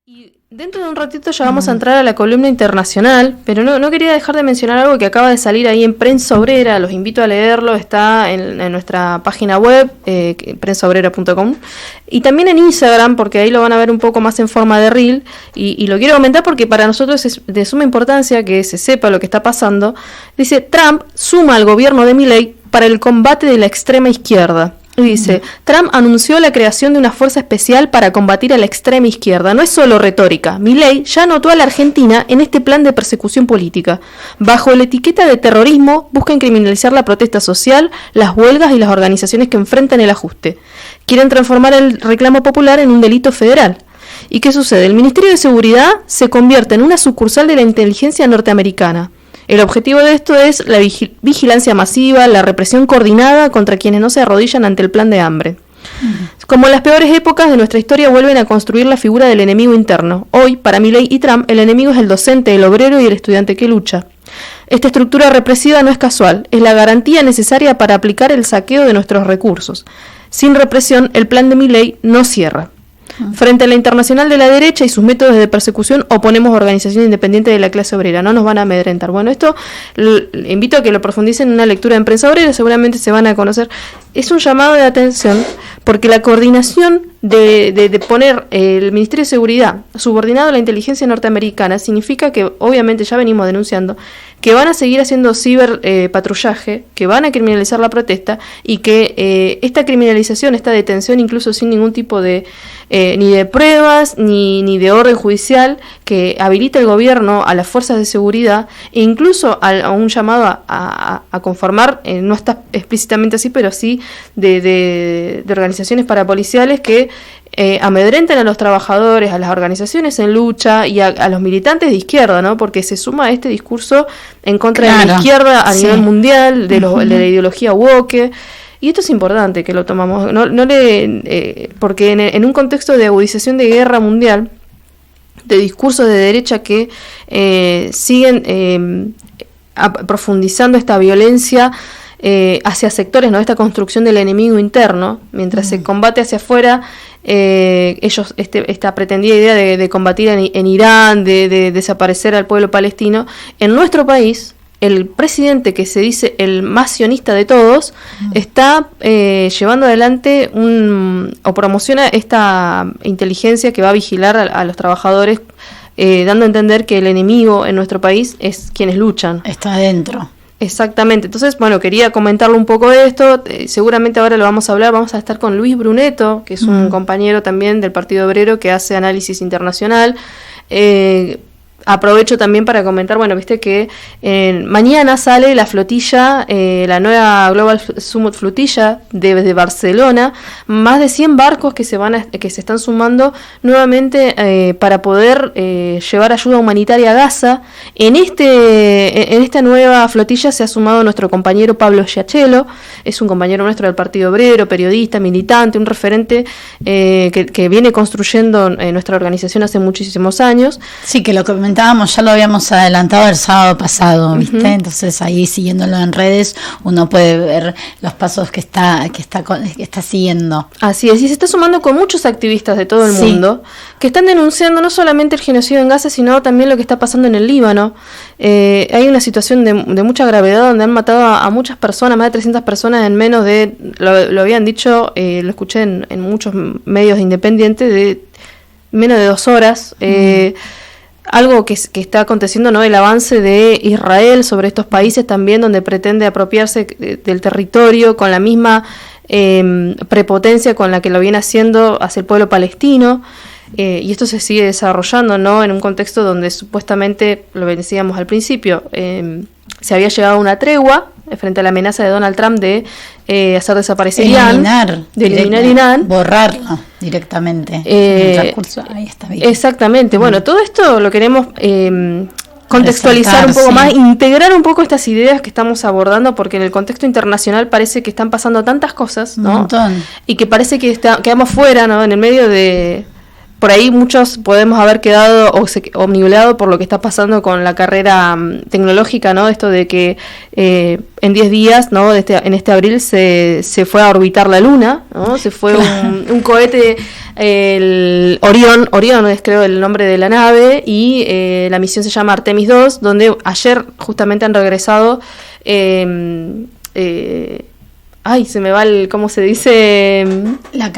Y dentro de un ratito ya vamos a entrar a la columna internacional, pero no quería dejar de mencionar algo que acaba de salir ahí en Prensa Obrera. Los invito a leerlo, está en nuestra página web, prensaobrera.com, y también en Instagram, porque ahí lo van a ver un poco más en forma de reel, y lo quiero comentar porque para nosotros es de suma importancia que se sepa lo que está pasando. Dice: Trump suma al gobierno de Milei para el combate de la extrema izquierda. Y dice, Trump anunció la creación de una fuerza especial para combatir a la extrema izquierda. No es solo retórica. Milei ya anotó a la Argentina en este plan de persecución política. Bajo la etiqueta de terrorismo, buscan criminalizar la protesta social, las huelgas y las organizaciones que enfrentan el ajuste. Quieren transformar el reclamo popular en un delito federal. ¿Y qué sucede? El Ministerio de Seguridad se convierte en una sucursal de la inteligencia norteamericana. El objetivo de esto es la vigilancia masiva, la represión coordinada contra quienes no se arrodillan ante el plan de hambre. Como en las peores épocas de nuestra historia, vuelven a construir la figura del enemigo interno. Hoy, para Milei y Trump, el enemigo es el docente, el obrero y el estudiante que lucha. Esta estructura represiva no es casual, es la garantía necesaria para aplicar el saqueo de nuestros recursos. Sin represión, el plan de Milei no cierra. Frente a la internacional de la derecha y sus métodos de persecución, oponemos organizaciones independientes de la clase obrera. No nos van a amedrentar. Bueno, esto invito a que lo profundicen en una lectura en Prensa Obrera, seguramente se van a conocer. Es un llamado de atención porque la coordinación de poner el Ministerio de Seguridad subordinado a la inteligencia norteamericana significa que, obviamente, ya venimos denunciando, que van a seguir haciendo ciberpatrullaje, que van a criminalizar la protesta y que esta criminalización, esta detención, incluso sin ningún tipo de ni de pruebas ni de orden judicial, que habilita el gobierno a las fuerzas de seguridad e incluso a un llamado a conformar, no está explícitamente así, pero sí de organizaciones parapoliciales que amedrenten a los trabajadores, a las organizaciones en lucha y a los militantes de izquierda, ¿no? Porque se suma a este discurso en contra de la izquierda a nivel mundial, de la ideología woke. Y esto es importante que lo tomamos, porque en un contexto de agudización de guerra mundial, de discursos de derecha que siguen profundizando esta violencia hacia sectores, ¿no? Esta construcción del enemigo interno, mientras se combate hacia afuera, ellos esta pretendida idea de combatir en Irán, de desaparecer al pueblo palestino, en nuestro país el presidente, que se dice el más sionista de todos, está llevando adelante o promociona esta inteligencia que va a vigilar a los trabajadores, dando a entender que el enemigo en nuestro país es quienes luchan. Está adentro. Exactamente. Entonces, bueno, quería comentarle un poco de esto. Seguramente ahora lo vamos a hablar. Vamos a estar con Luis Bruneto, que es un compañero también del Partido Obrero que hace análisis internacional. Aprovecho también para comentar, bueno, viste que mañana sale la flotilla, la nueva Global Summit flotilla desde Barcelona, más de 100 barcos que se están sumando nuevamente para poder llevar ayuda humanitaria a Gaza. En esta nueva flotilla se ha sumado nuestro compañero Pablo Giachelo, es un compañero nuestro del Partido Obrero, periodista, militante, un referente que viene construyendo nuestra organización hace muchísimos años. Sí, que lo comentábamos, ya lo habíamos adelantado el sábado pasado, ¿viste? Entonces ahí siguiéndolo en redes uno puede ver los pasos que está siguiendo. Así es, y se está sumando con muchos activistas de todo el mundo que están denunciando no solamente el genocidio en Gaza, sino también lo que está pasando en el Líbano. Hay una situación de mucha gravedad donde han matado a muchas personas, más de 300 personas en menos de, lo habían dicho, lo escuché en muchos medios independientes, de menos de 2 horas. Algo que está aconteciendo, ¿no? El avance de Israel sobre estos países también, donde pretende apropiarse del territorio con la misma prepotencia con la que lo viene haciendo hacia el pueblo palestino. Y esto se sigue desarrollando, ¿no? En un contexto donde supuestamente, lo decíamos al principio, se había llegado a una tregua frente a la amenaza de Donald Trump de hacer desaparecer Irán, borrarlo directamente. Ahí está bien. Exactamente. Bueno, todo esto lo queremos contextualizar un poco más, integrar un poco estas ideas que estamos abordando, porque en el contexto internacional parece que están pasando tantas cosas, ¿no? Un montón. Y que parece que quedamos fuera, ¿no? En el medio de por ahí muchos podemos haber quedado omnibulados por lo que está pasando con la carrera tecnológica, ¿no? Esto de que en 10 días, ¿no? En este abril se fue a orbitar la Luna, ¿no? Se fue un cohete, el Orión es creo el nombre de la nave, y la misión se llama Artemis 2, donde ayer justamente han regresado... se me va ¿cómo se dice? Las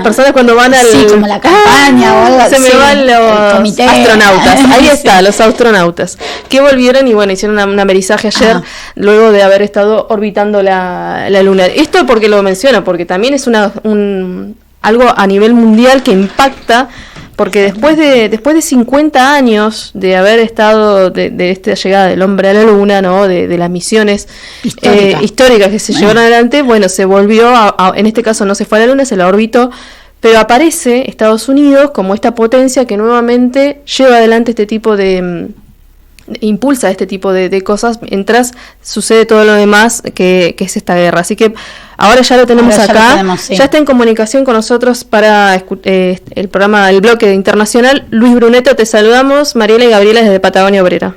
personas cuando van al... Sí, como la campaña o algo así. Se me van los astronautas. Ahí está, los astronautas. Que volvieron y bueno, hicieron un amerizaje ayer, luego de haber estado orbitando la Luna. Esto porque lo menciono, porque también es algo a nivel mundial que impacta, porque después de 50 años de haber estado de esta llegada del hombre a la Luna, ¿no? De las misiones históricas que se llevaron adelante, bueno, se volvió en este caso no se fue a la Luna, se la orbitó, pero aparece Estados Unidos como esta potencia que nuevamente lleva adelante este tipo de impulsa este tipo de cosas mientras sucede todo lo demás que es esta guerra. Así que ahora ya lo tenemos acá, ya está en comunicación con nosotros para el programa, el bloque internacional. Luis Brunetto, te saludamos. Mariela y Gabriela desde Patagonia Obrera.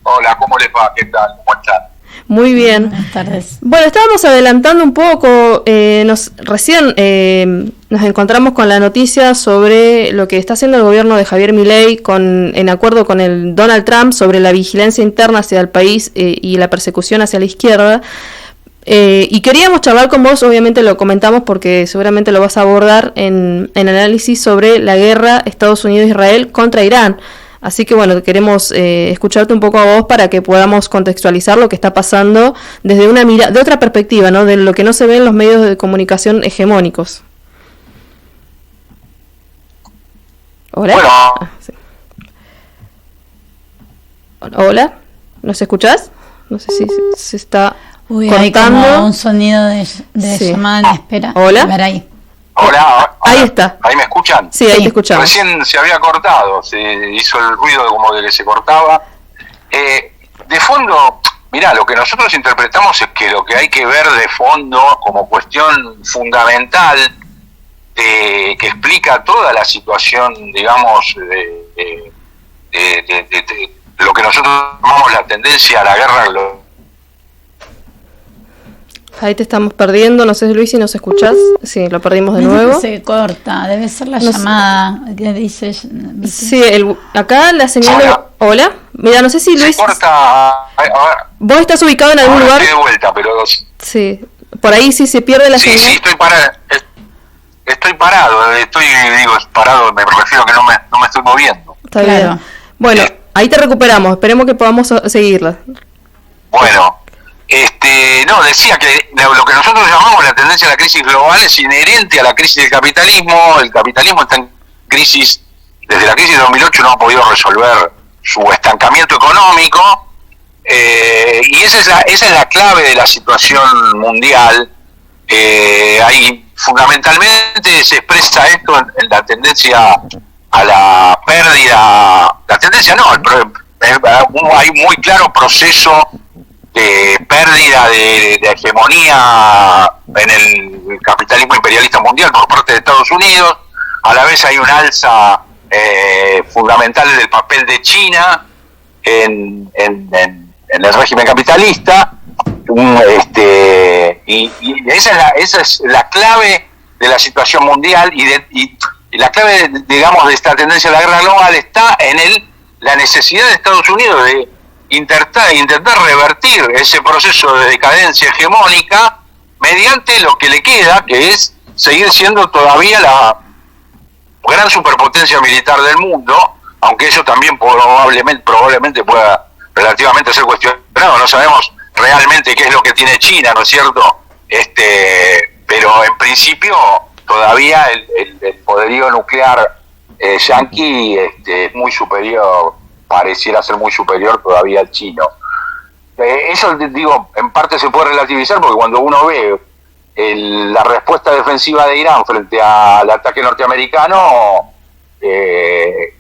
Hola, ¿cómo les va? ¿Qué tal? ¿Cómo están? Muy bien. Buenas tardes. Bueno, estábamos adelantando un poco, recién nos encontramos con la noticia sobre lo que está haciendo el gobierno de Javier Milei en acuerdo con el Donald Trump sobre la vigilancia interna hacia el país y la persecución hacia la izquierda. Y queríamos charlar con vos, obviamente lo comentamos porque seguramente lo vas a abordar en análisis sobre la guerra Estados Unidos-Israel contra Irán. Así que bueno, queremos escucharte un poco a vos para que podamos contextualizar lo que está pasando desde de otra perspectiva, ¿no? De lo que no se ve en los medios de comunicación hegemónicos. ¿Hola? Bueno. Sí. Hola, ¿nos escuchás? No sé si se está cortando. Hay como un sonido de llamada en espera. ¿Hola? A ver ahí. Hola, ahí está. ¿Ahí me escuchan? Sí, ahí te escuchamos. Recién se había cortado, se hizo el ruido como de que se cortaba. De fondo, mirá, lo que nosotros interpretamos es que lo que hay que ver de fondo como cuestión fundamental que explica toda la situación, digamos, de lo que nosotros llamamos la tendencia a la guerra global. Ahí te estamos perdiendo, no sé Luis si nos escuchás. Sí, lo perdimos de nuevo. Se corta, debe ser la llamada que dices. Sí, acá la señal. Hola. Mira, no sé si Luis. Se corta. ¿Vos estás ubicado en algún lugar? Estoy de vuelta, pero sí, por ahí sí se pierde la señal. Sí, estoy parado. Estoy parado, parado, me refiero a que no me estoy moviendo. Está bien. Bueno, ahí te recuperamos, esperemos que podamos seguirla. Bueno. Decía que lo que nosotros llamamos la tendencia a la crisis global es inherente a la crisis del capitalismo. El capitalismo está en crisis, desde la crisis de 2008 no ha podido resolver su estancamiento económico, y esa es la clave de la situación mundial. Fundamentalmente se expresa esto en la tendencia a la pérdida, hay muy claro proceso de pérdida de hegemonía en el capitalismo imperialista mundial por parte de Estados Unidos. A la vez hay un alza fundamental del papel de China en el régimen capitalista, y esa es la clave de la situación mundial, y la clave, digamos, de esta tendencia a la guerra global está en la necesidad de Estados Unidos de intentar revertir ese proceso de decadencia hegemónica mediante lo que le queda, que es seguir siendo todavía la gran superpotencia militar del mundo, aunque eso también probablemente pueda relativamente ser cuestionado. No sabemos realmente qué es lo que tiene China, ¿no es cierto? Pero en principio todavía el poderío nuclear yanqui es muy superior, pareciera ser muy superior todavía al chino. Eso, digo, en parte se puede relativizar porque cuando uno ve la respuesta defensiva de Irán frente al ataque norteamericano,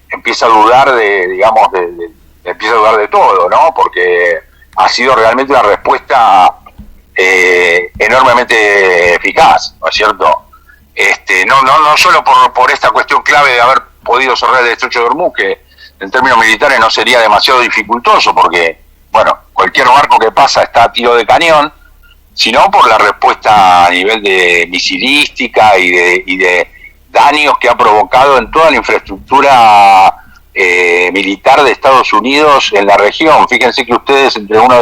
empieza a dudar empieza a dudar de todo, ¿no? Porque ha sido realmente una respuesta enormemente eficaz, ¿no es cierto? no solo por esta cuestión clave de haber podido cerrar el estrecho de Hormuz, que en términos militares no sería demasiado dificultoso, porque, bueno, cualquier barco que pasa está a tiro de cañón, sino por la respuesta a nivel de misilística y de daños que ha provocado en toda la infraestructura militar de Estados Unidos en la región. Fíjense que ustedes entre uno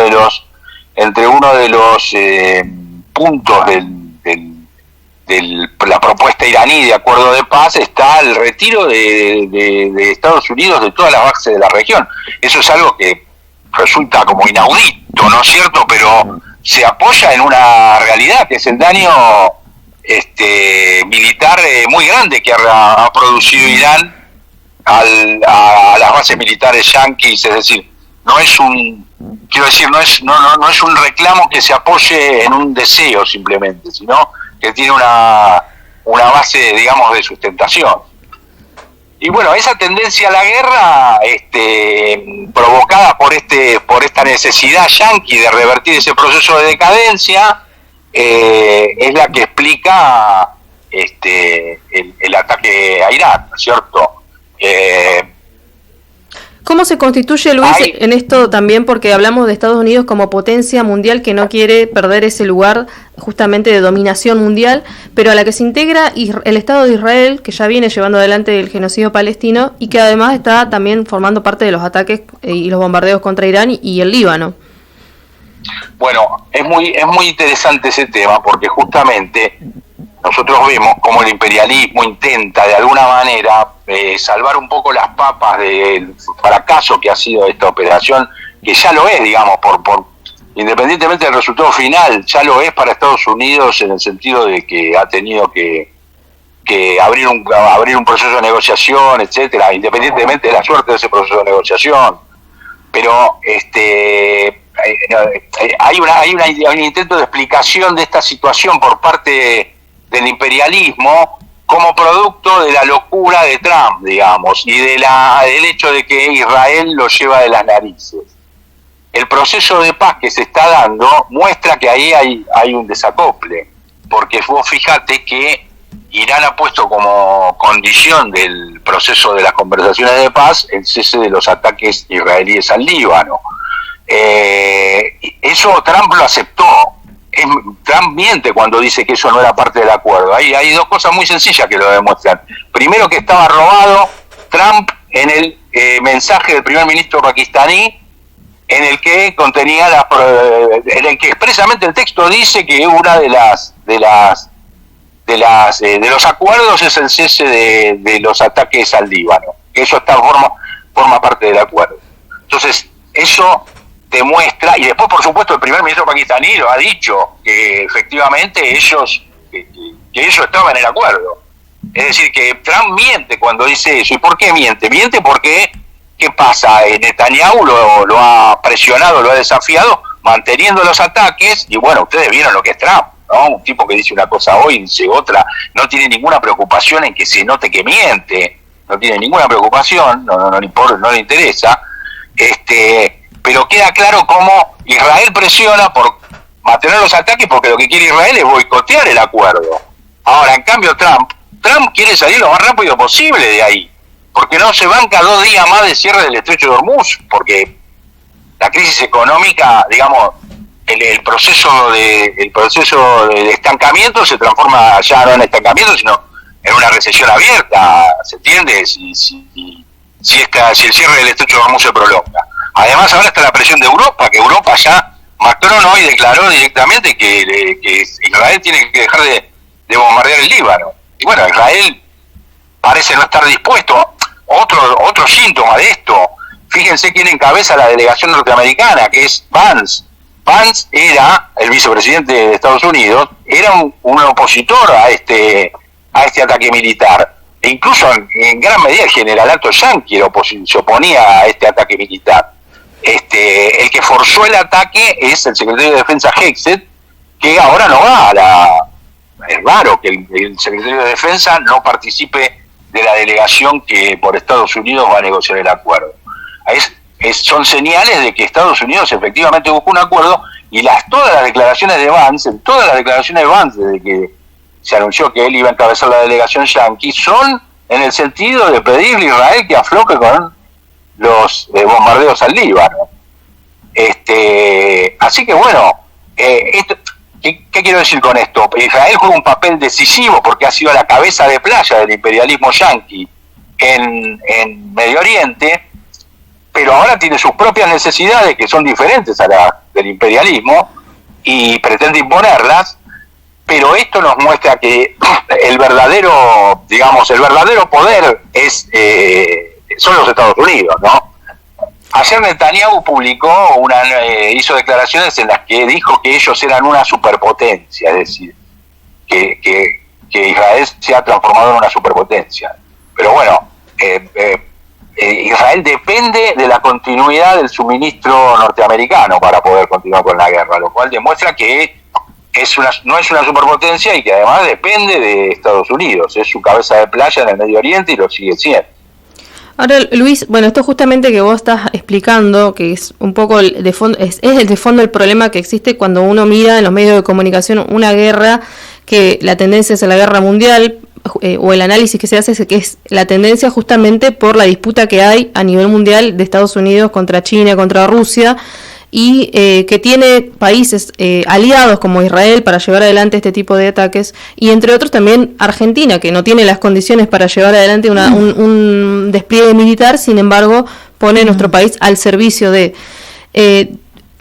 de los puntos de la propuesta iraní de acuerdo de paz está el retiro de Estados Unidos de todas las bases de la región. Eso es algo que resulta como inaudito, ¿no es cierto? Pero se apoya en una realidad, que es el daño militar muy grande que ha producido Irán a las bases militares yanquis. Es decir, no es un reclamo que se apoye en un deseo simplemente, sino que tiene una base, digamos, de sustentación. Y bueno, esa tendencia a la guerra, provocada por esta necesidad yanqui de revertir ese proceso de decadencia, es la que explica el ataque a Irak, ¿no es cierto? ¿Cómo se constituye, Luis, en esto también? Porque hablamos de Estados Unidos como potencia mundial que no quiere perder ese lugar justamente de dominación mundial, pero a la que se integra el Estado de Israel, que ya viene llevando adelante el genocidio palestino y que además está también formando parte de los ataques y los bombardeos contra Irán y el Líbano. Bueno, es muy interesante ese tema, porque justamente nosotros vemos cómo el imperialismo intenta de alguna manera salvar un poco las papas del fracaso que ha sido esta operación, que ya lo es, digamos, independientemente del resultado final, ya lo es para Estados Unidos, en el sentido de que ha tenido que abrir un proceso de negociación, etcétera, independientemente de la suerte de ese proceso de negociación. Pero hay un intento de explicación de esta situación por parte del imperialismo como producto de la locura de Trump, digamos, y del hecho de que Israel lo lleva de las narices. El proceso de paz que se está dando muestra que ahí hay un desacople, porque vos fíjate que Irán ha puesto como condición del proceso de las conversaciones de paz el cese de los ataques israelíes al Líbano. Eso Trump lo aceptó. Trump miente cuando dice que eso no era parte del acuerdo. Hay dos cosas muy sencillas que lo demuestran. Primero, que estaba robado Trump en el mensaje del primer ministro pakistaní, en el que contenía en el que expresamente el texto dice que una de los acuerdos es el cese de los ataques al Líbano, que eso forma parte del acuerdo. Entonces, eso demuestra, y después por supuesto el primer ministro pakistaní lo ha dicho, que efectivamente ellos estaban en el acuerdo. Es decir, que Trump miente cuando dice eso. ¿Y por qué miente? Miente porque, ¿qué pasa? Netanyahu lo ha presionado, lo ha desafiado, manteniendo los ataques, y bueno, ustedes vieron lo que es Trump, ¿no? Un tipo que dice una cosa hoy y dice otra, no tiene ninguna preocupación en que se note que miente, no tiene ninguna preocupación, no le interesa, pero queda claro cómo Israel presiona por mantener los ataques, porque lo que quiere Israel es boicotear el acuerdo. Ahora, en cambio, Trump quiere salir lo más rápido posible de ahí, porque no se banca 2 días más de cierre del estrecho de Hormuz, porque la crisis económica, digamos, el proceso de estancamiento se transforma ya no en estancamiento, sino en una recesión abierta, ¿se entiende? Si el cierre del estrecho de Hormuz se prolonga. Además, ahora está la presión de Europa, que Europa ya, Macron hoy declaró directamente que Israel tiene que dejar de bombardear el Líbano. Y bueno, Israel parece no estar dispuesto. Otro síntoma de esto, fíjense quién encabeza la delegación norteamericana, que es Vance. Vance era el vicepresidente de Estados Unidos, era un opositor a este ataque militar. E incluso en gran medida el generalato yanqui se oponía a este ataque militar. El que forzó el ataque es el secretario de Defensa Hexet, que ahora no va es raro que el secretario de Defensa no participe de la delegación que por Estados Unidos va a negociar el acuerdo. Son señales de que Estados Unidos efectivamente buscó un acuerdo, y todas las declaraciones de Vance, desde que se anunció que él iba a encabezar la delegación yanqui, son en el sentido de pedirle a Israel que afloje con los bombardeos al Líbano. Así que bueno, ¿qué quiero decir con esto? Israel juega un papel decisivo porque ha sido la cabeza de playa del imperialismo yanqui en Medio Oriente, pero ahora tiene sus propias necesidades que son diferentes a las del imperialismo y pretende imponerlas, pero esto nos muestra que el verdadero poder son los Estados Unidos, ¿no? Ayer Netanyahu hizo declaraciones en las que dijo que ellos eran una superpotencia, es decir, que Israel se ha transformado en una superpotencia. Pero bueno, Israel depende de la continuidad del suministro norteamericano para poder continuar con la guerra, lo cual demuestra que no es una superpotencia y que además depende de Estados Unidos, es su cabeza de playa en el Medio Oriente y lo sigue siendo. Ahora, Luis, bueno, esto justamente que vos estás explicando, que es un poco el de fondo, es el de fondo el problema que existe cuando uno mira en los medios de comunicación una guerra, que la tendencia es a la guerra mundial, o el análisis que se hace es que es la tendencia justamente por la disputa que hay a nivel mundial de Estados Unidos contra China, contra Rusia, y que tiene países aliados como Israel para llevar adelante este tipo de ataques, y entre otros también Argentina, que no tiene las condiciones para llevar adelante un despliegue militar, sin embargo pone nuestro país al servicio de...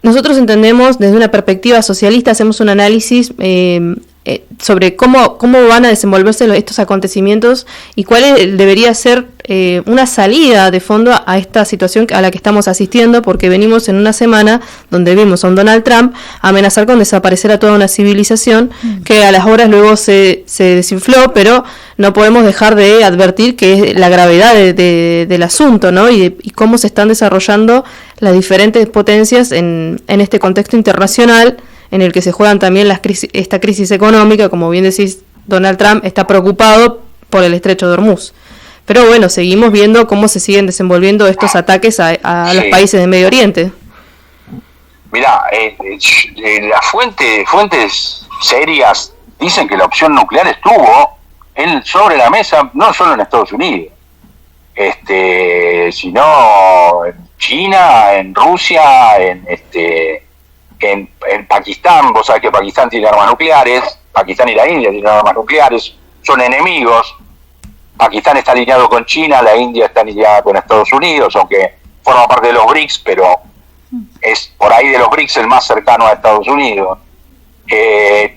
nosotros entendemos desde una perspectiva socialista, hacemos un análisis sobre cómo van a desenvolverse estos acontecimientos y cuál debería ser una salida de fondo a esta situación a la que estamos asistiendo, porque venimos en una semana donde vimos a un Donald Trump amenazar con desaparecer a toda una civilización que a las horas luego se desinfló, pero no podemos dejar de advertir que es la gravedad del asunto, ¿no? Y cómo se están desarrollando las diferentes potencias en este contexto internacional en el que se juegan también esta crisis económica. Como bien decís, Donald Trump está preocupado por el estrecho de Hormuz. Pero bueno, seguimos viendo cómo se siguen desenvolviendo estos ataques a los países de Medio Oriente. Mirá, las fuentes serias dicen que la opción nuclear estuvo sobre la mesa, no solo en Estados Unidos, sino en China, en Rusia, en Pakistán. Vos sabés que Pakistán tiene armas nucleares, Pakistán y la India tienen armas nucleares, son enemigos. Pakistán está alineado con China, la India está alineada con Estados Unidos, aunque forma parte de los BRICS, pero es por ahí de los BRICS el más cercano a Estados Unidos.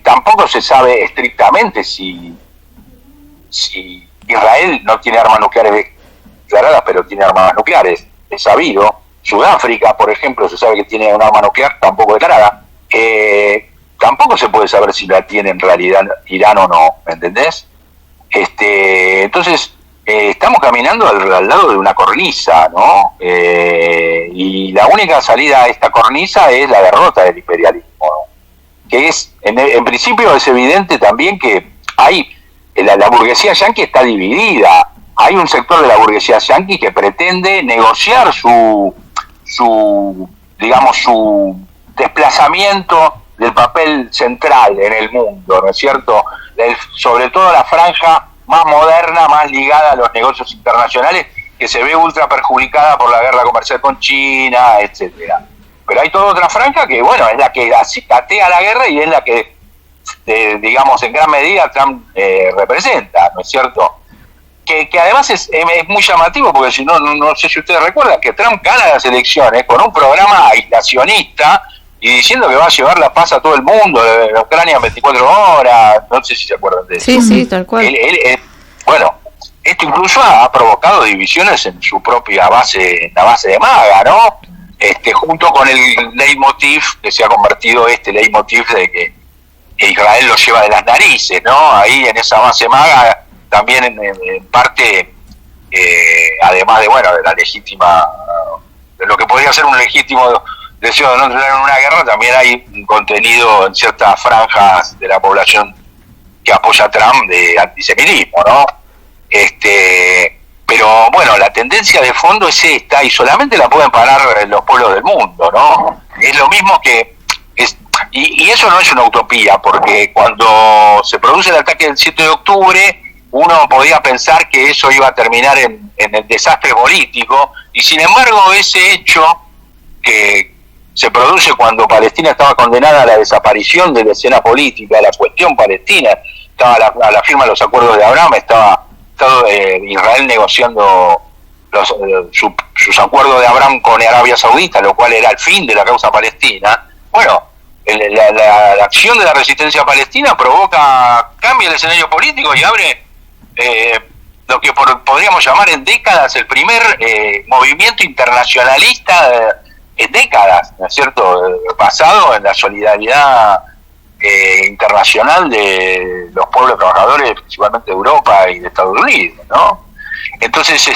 Tampoco se sabe estrictamente si Israel no tiene armas nucleares declaradas, pero tiene armas nucleares, es sabido. Sudáfrica, por ejemplo, se sabe que tiene un arma nuclear tampoco declarada. Tampoco se puede saber si la tiene en realidad Irán o no, ¿me entendés? Entonces, estamos caminando al lado de una cornisa, ¿no? Y la única salida a esta cornisa es la derrota del imperialismo, ¿no? Que es, en principio es evidente también que hay, la burguesía yanqui está dividida. Hay un sector de la burguesía yanqui que pretende negociar su desplazamiento del papel central en el mundo, ¿no es cierto? Sobre todo la franja más moderna, más ligada a los negocios internacionales, que se ve ultra perjudicada por la guerra comercial con China, etcétera. Pero hay toda otra franja que, bueno, es la que atea la guerra y es la que, en gran medida Trump representa, ¿no es cierto? Que además es muy llamativo, porque si no sé si ustedes recuerdan que Trump gana las elecciones con un programa aislacionista y diciendo que va a llevar la paz a todo el mundo, en Ucrania en 24 horas, no sé si se acuerdan de eso. Sí, tal cual. Bueno, esto incluso ha provocado divisiones en su propia base, en la base de MAGA, ¿no? Junto con el leitmotiv, que se ha convertido leitmotiv de que Israel lo lleva de las narices, ¿no? Ahí en esa base MAGA también en parte, además de la legítima, de lo que podría ser un legítimo deseo de no entrar en una guerra, también hay un contenido en ciertas franjas de la población que apoya a Trump de antisemitismo, ¿no? Pero bueno, la tendencia de fondo es esta, y solamente la pueden parar los pueblos del mundo, ¿no? Es lo mismo que Y eso no es una utopía, porque cuando se produce el ataque del 7 de octubre, uno podía pensar que eso iba a terminar en el desastre político, y sin embargo ese hecho que se produce cuando Palestina estaba condenada a la desaparición de la escena política, la cuestión palestina, estaba a la firma de los acuerdos de Abraham, estaba Israel negociando sus acuerdos de Abraham con Arabia Saudita, lo cual era el fin de la causa palestina. Bueno, la acción de la resistencia palestina cambia el escenario político y abre lo que podríamos llamar en décadas el primer movimiento internacionalista en décadas, ¿no es cierto?, basado en la solidaridad internacional de los pueblos trabajadores, principalmente de Europa y de Estados Unidos, ¿no? Entonces,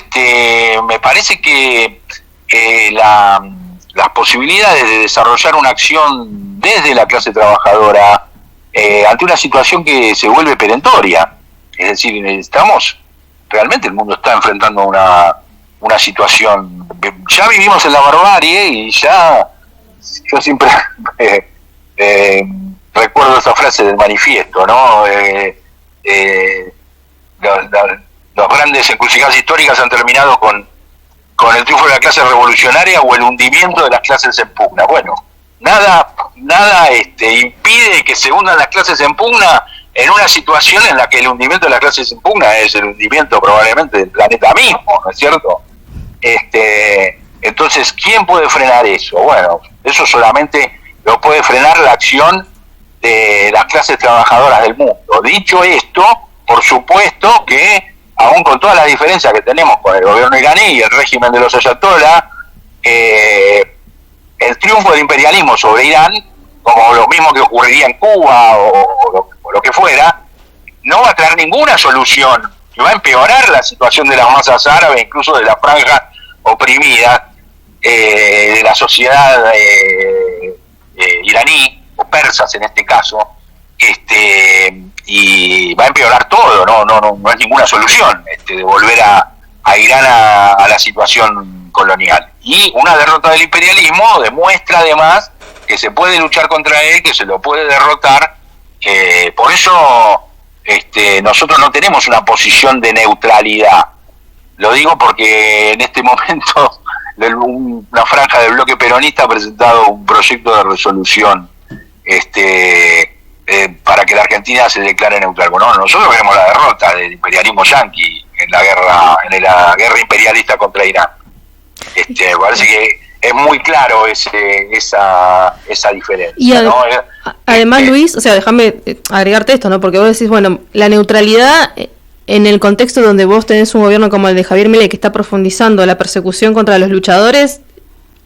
me parece que las posibilidades de desarrollar una acción desde la clase trabajadora ante una situación que se vuelve perentoria, es decir, realmente el mundo está enfrentando una situación, ya vivimos en la barbarie y yo siempre recuerdo esa frase del manifiesto, ¿no? Los grandes encrucijadas históricas han terminado con el triunfo de la clase revolucionaria o el hundimiento de las clases en pugna. Bueno, nada impide que se hundan las clases en pugna en una situación en la que el hundimiento de las clases en pugna es el hundimiento probablemente del planeta mismo, ¿no es cierto? Entonces, ¿quién puede frenar eso? Bueno, eso solamente lo puede frenar la acción de las clases trabajadoras del mundo. Dicho esto, por supuesto que, aún con todas las diferencias que tenemos con el gobierno iraní y el régimen de los ayatollah, el triunfo del imperialismo sobre Irán, como lo mismo que ocurriría en Cuba o lo que fuera, no va a traer ninguna solución y va a empeorar la situación de las masas árabes, incluso de la franja oprimida de la sociedad iraní, o persas en este caso, y va a empeorar todo, no es ninguna solución de volver a Irán a la situación colonial. Y una derrota del imperialismo demuestra además que se puede luchar contra él, que se lo puede derrotar. Por eso nosotros no tenemos una posición de neutralidad. Lo digo porque en este momento una franja del bloque peronista ha presentado un proyecto de resolución para que la Argentina se declare neutral. Bueno, nosotros vemos la derrota del imperialismo yanqui en la guerra imperialista contra Irán. Parece que es muy claro esa diferencia. Y además, Luis, o sea, déjame agregarte esto, ¿no? Porque vos decís, bueno, la neutralidad en el contexto donde vos tenés un gobierno como el de Javier Milei que está profundizando la persecución contra los luchadores,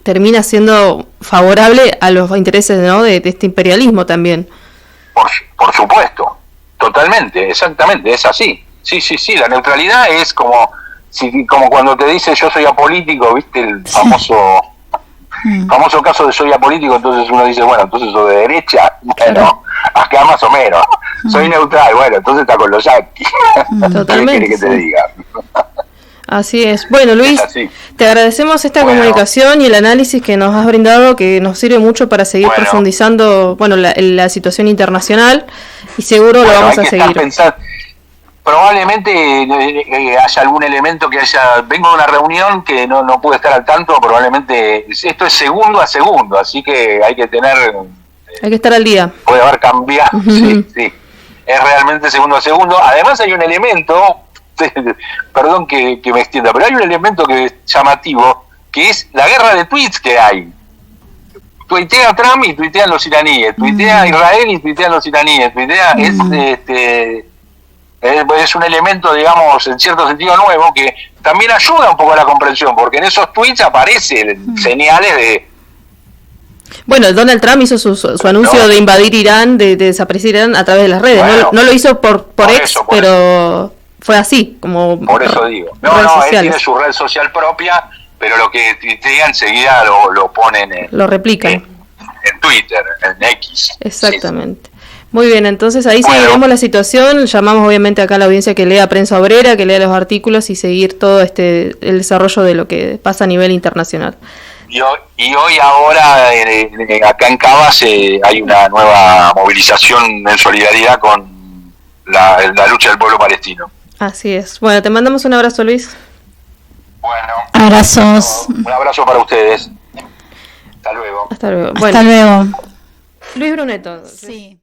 termina siendo favorable a los intereses, ¿no?, de este imperialismo también. Por supuesto, totalmente, exactamente, es así. Sí, la neutralidad es como cuando te dice yo soy apolítico, ¿viste? El famoso caso de soy apolítico, entonces uno dice, bueno, entonces soy de derecha, bueno, acá más o menos, soy neutral, bueno, entonces está con los yanquis. Totalmente. ¿Qué querés que te diga? Así es. Bueno, Luis, te agradecemos esta comunicación y el análisis que nos has brindado, que nos sirve mucho para seguir profundizando, la situación internacional, y seguro lo vamos a seguir. Probablemente haya algún elemento que vengo de una reunión que no pude estar al tanto, probablemente esto es segundo a segundo, así que hay que estar al día. Puede haber cambiado, sí, es realmente segundo a segundo. Además hay un elemento, perdón que me extienda, pero hay un elemento que es llamativo, que es la guerra de tweets que hay. Tuitea Trump y tuitean los iraníes, tuitea Israel y tuitean los iraníes, es un elemento, digamos, en cierto sentido nuevo, que también ayuda un poco a la comprensión, porque en esos tweets aparecen señales de... Bueno, Donald Trump hizo su anuncio de invadir Irán, de desaparecer Irán a través de las redes. Bueno, no lo hizo por X, pero fue así, como... Por eso digo. Él tiene su red social propia, pero lo que tuitea enseguida lo ponen lo replican. En Twitter, en X. Exactamente. Sí. Muy bien, entonces ahí seguiremos la situación, llamamos obviamente acá a la audiencia que lea Prensa Obrera, que lea los artículos y seguir todo el desarrollo de lo que pasa a nivel internacional. Y hoy ahora acá en Cabas hay una nueva movilización en solidaridad con la lucha del pueblo palestino. Así es. Bueno, te mandamos un abrazo, Luis. Bueno. Abrazos. Un abrazo para ustedes. Hasta luego. Hasta luego. Hasta luego. Luis Brunetto. Sí.